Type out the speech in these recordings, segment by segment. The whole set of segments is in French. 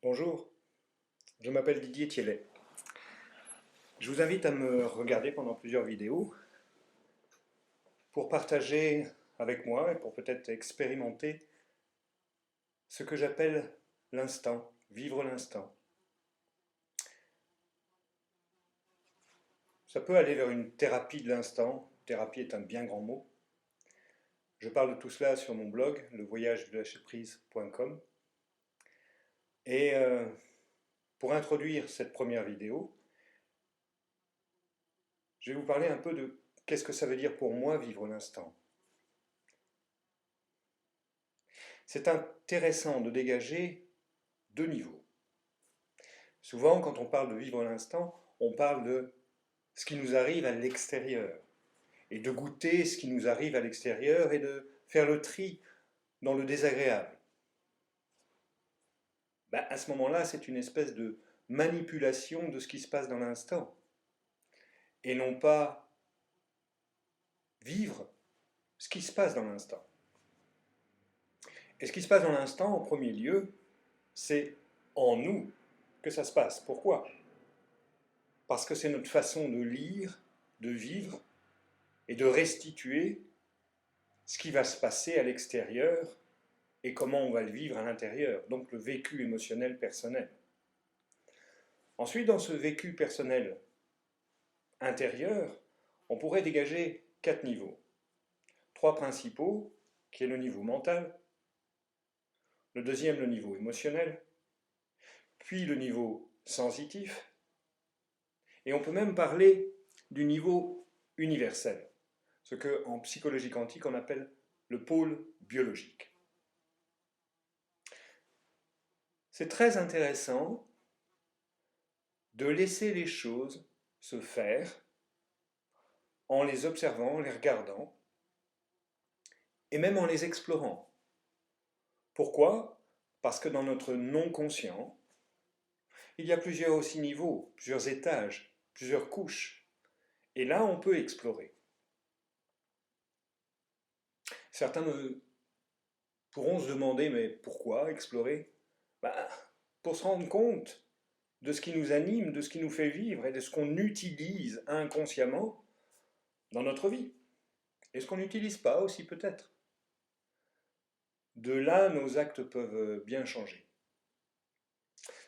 Bonjour, je m'appelle Didier Thiellet. Je vous invite à me regarder pendant plusieurs vidéos pour partager avec moi et pour peut-être expérimenter ce que j'appelle l'instant, vivre l'instant. Ça peut aller vers une thérapie de l'instant. Thérapie est un bien grand mot. Je parle de tout cela sur mon blog, levoyage-du-lâcher-prise.com. Et pour introduire cette première vidéo, je vais vous parler un peu de qu'est-ce que ça veut dire pour moi vivre l'instant. C'est intéressant de dégager deux niveaux. Souvent, quand on parle de vivre l'instant, on parle de ce qui nous arrive à l'extérieur, et de goûter ce qui nous arrive à l'extérieur, et de faire le tri dans le désagréable. À ce moment-là, c'est une espèce de manipulation de ce qui se passe dans l'instant, et non pas vivre ce qui se passe dans l'instant. Et ce qui se passe dans l'instant, en premier lieu, c'est en nous que ça se passe. Pourquoi? Parce que c'est notre façon de lire, de vivre et de restituer ce qui va se passer à l'extérieur et comment on va le vivre à l'intérieur, donc le vécu émotionnel personnel. Ensuite, dans ce vécu personnel intérieur, on pourrait dégager 4 niveaux. 3 principaux, qui est le niveau mental, le deuxième le niveau émotionnel, puis le niveau sensitif, et on peut même parler du niveau universel, ce qu'en psychologie quantique on appelle le pôle biologique. C'est très intéressant de laisser les choses se faire en les observant, en les regardant, et même en les explorant. Pourquoi? Parce que dans notre non-conscient, il y a plusieurs aussi niveaux, plusieurs étages, plusieurs couches. Et là, on peut explorer. Certains pourront se demander, mais pourquoi explorer? Pour se rendre compte de ce qui nous anime, de ce qui nous fait vivre et de ce qu'on utilise inconsciemment dans notre vie. Et ce qu'on n'utilise pas aussi peut-être. De là, nos actes peuvent bien changer.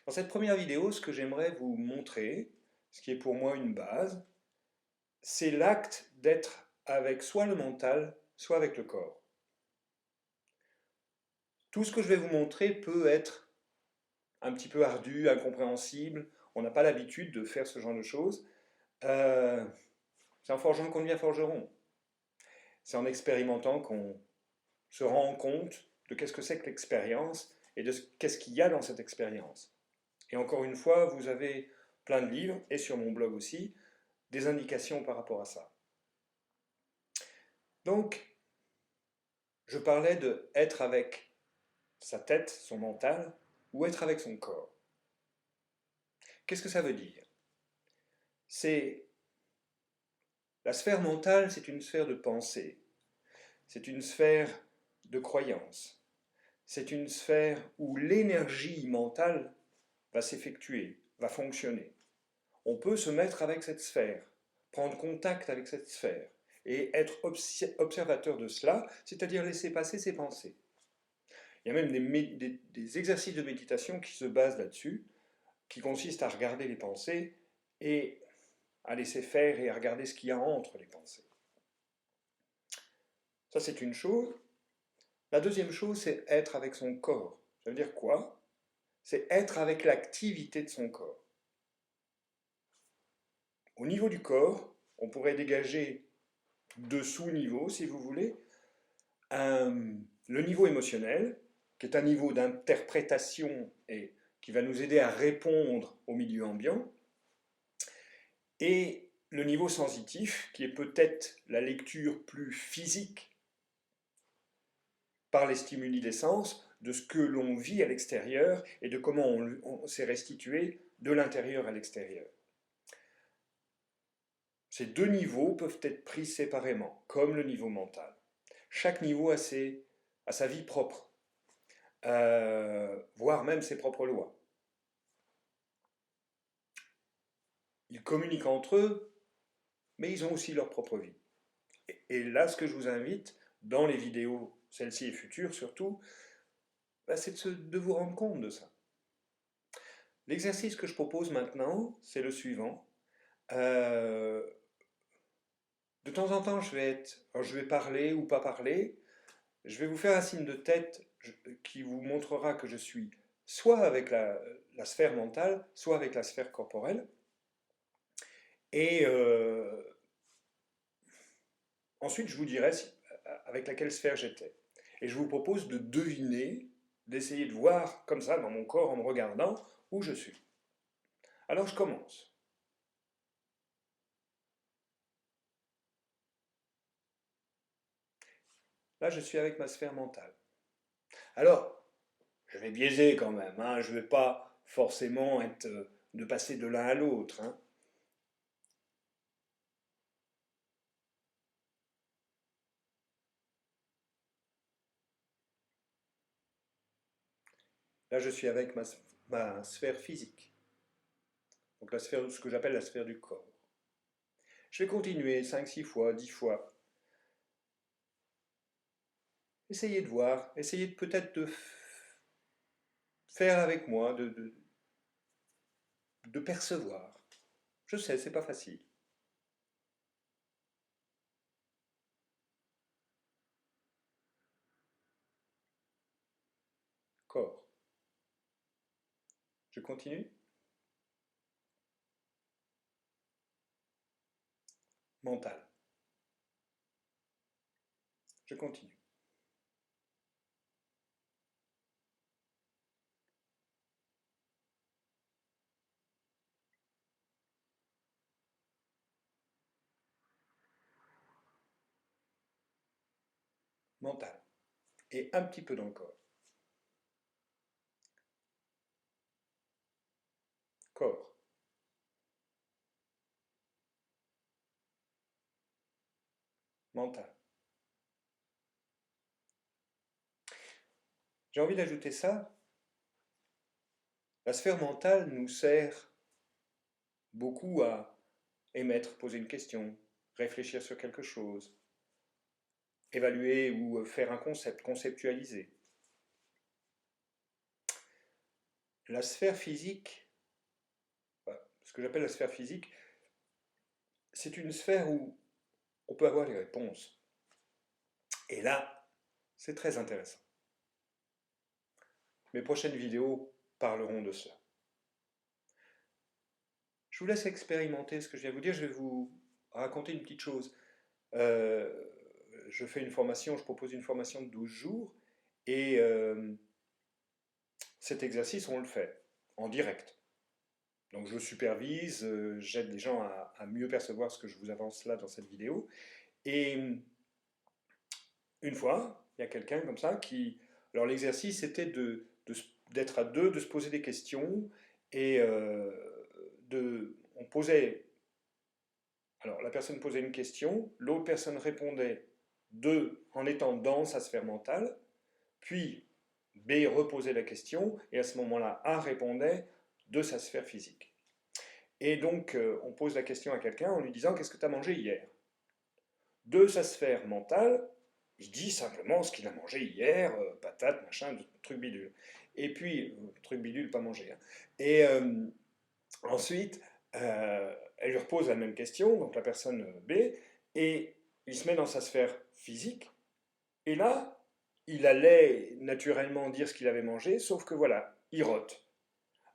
Dans cette première vidéo, ce que j'aimerais vous montrer, ce qui est pour moi une base, c'est l'acte d'être avec soit le mental, soit avec le corps. Tout ce que je vais vous montrer peut être un petit peu ardu, incompréhensible, on n'a pas l'habitude de faire ce genre de choses. C'est en forgeant qu'on devient forgeron. C'est en expérimentant qu'on se rend compte de qu'est-ce que c'est que l'expérience et de qu'est-ce qu'il y a dans cette expérience. Et encore une fois, vous avez plein de livres, et sur mon blog aussi, des indications par rapport à ça. Donc, je parlais de être avec sa tête, son mental, ou être avec son corps. Qu'est-ce que ça veut dire? C'est la sphère mentale, c'est une sphère de pensée, c'est une sphère de croyance, c'est une sphère où l'énergie mentale va s'effectuer, va fonctionner. On peut se mettre avec cette sphère, prendre contact avec cette sphère, et être observateur de cela, c'est-à-dire laisser passer ses pensées. Il y a même des exercices de méditation qui se basent là-dessus, qui consistent à regarder les pensées et à laisser faire et à regarder ce qu'il y a entre les pensées. Ça, c'est une chose. La deuxième chose, c'est être avec son corps. Ça veut dire quoi? C'est être avec l'activité de son corps. Au niveau du corps, on pourrait dégager 2 sous-niveaux, si vous voulez. Le niveau émotionnel, qui est un niveau d'interprétation et qui va nous aider à répondre au milieu ambiant, et le niveau sensitif, qui est peut-être la lecture plus physique par les stimuli des sens de ce que l'on vit à l'extérieur et de comment on s'est restitué de l'intérieur à l'extérieur. Ces 2 niveaux peuvent être pris séparément, comme le niveau mental. Chaque niveau a sa vie propre, voire même ses propres lois. ils communiquent entre eux, mais ils ont aussi leur propre vie. Et là, ce que je vous invite, dans les vidéos, celles-ci et futures surtout, bah, c'est de vous rendre compte de ça. L'exercice que je propose maintenant, c'est le suivant. De temps en temps, je vais parler ou pas parler, je vais vous faire un signe de tête qui vous montrera que je suis soit avec la sphère mentale, soit avec la sphère corporelle. Et ensuite, je vous dirai avec laquelle sphère j'étais. Et je vous propose de deviner, d'essayer de voir comme ça dans mon corps en me regardant où je suis. Alors je commence. Là, je suis avec ma sphère mentale. Alors, je vais biaiser quand même, hein, je ne vais pas forcément de passer de l'un à l'autre. Hein. Là, je suis avec ma sphère physique, donc ce que j'appelle la sphère du corps. Je vais continuer 5, 6 fois, 10 fois. Essayez de voir, essayez peut-être de faire avec moi, de percevoir. Je sais, c'est pas facile. Corps. Je continue. Mental. Je continue. Mental. Et un petit peu dans le corps. Corps. Mental. J'ai envie d'ajouter ça. La sphère mentale nous sert beaucoup à émettre, poser une question, réfléchir sur quelque chose, évaluer ou faire un concept, conceptualiser. La sphère physique, ce que j'appelle la sphère physique, c'est une sphère où on peut avoir les réponses. Et là, c'est très intéressant. Mes prochaines vidéos parleront de cela. Je vous laisse expérimenter ce que je viens de vous dire. Je vais vous raconter une petite chose. Je fais une formation, je propose une formation de 12 jours et cet exercice, on le fait en direct. Donc je supervise, j'aide les gens à mieux percevoir ce que je vous avance là dans cette vidéo. Et une fois, il y a quelqu'un comme ça qui... Alors l'exercice était d'être à deux, de se poser des questions et on posait... Alors la personne posait une question, l'autre personne répondait en étant dans sa sphère mentale, puis B reposait la question et à ce moment-là A répondait de sa sphère physique. Et donc, on pose la question à quelqu'un en lui disant « Qu'est-ce que tu as mangé hier ?» De sa sphère mentale, il dit simplement ce qu'il a mangé hier, patate, machin, truc bidule. Et puis, truc bidule, pas manger. Hein. Et ensuite, elle lui repose la même question, donc la personne B, et il se met dans sa sphère physique. Et là, il allait naturellement dire ce qu'il avait mangé, sauf que voilà, il rote.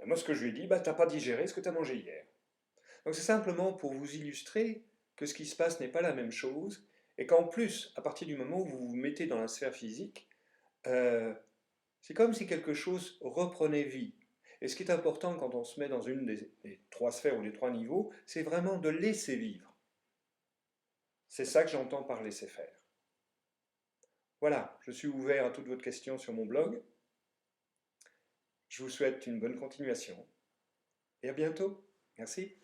Et moi, ce que je lui ai dit, bah, t'as pas digéré ce que tu as mangé hier. Donc c'est simplement pour vous illustrer que ce qui se passe n'est pas la même chose, et qu'en plus, à partir du moment où vous vous mettez dans la sphère physique, c'est comme si quelque chose reprenait vie. Et ce qui est important quand on se met dans une des trois sphères ou des trois niveaux, c'est vraiment de laisser vivre. C'est ça que j'entends par laisser faire. Voilà, je suis ouvert à toutes vos questions sur mon blog. Je vous souhaite une bonne continuation et à bientôt. Merci.